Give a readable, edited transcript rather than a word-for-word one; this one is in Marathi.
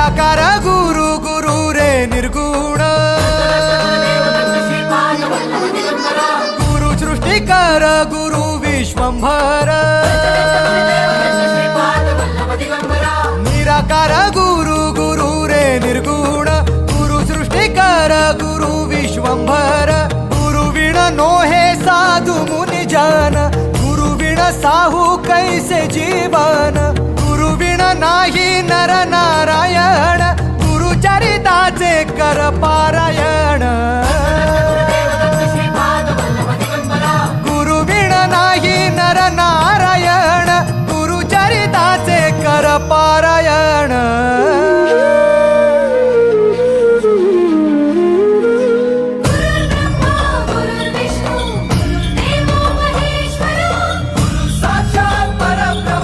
निराकार गुरु गुरु रे निर्गुण गुरु सृष्टिकर गुरु विश्वंभर निराकार गुरु गुरु रे निर्गुण गुरु सृष्टिकर गुरु विश्वंभर गुरु विण नोहे साधु मुनि जन गुरु विण साहू कैसे जीवन गुरु विण नाही नर नारायण गुरु चरिताचे कर पारायण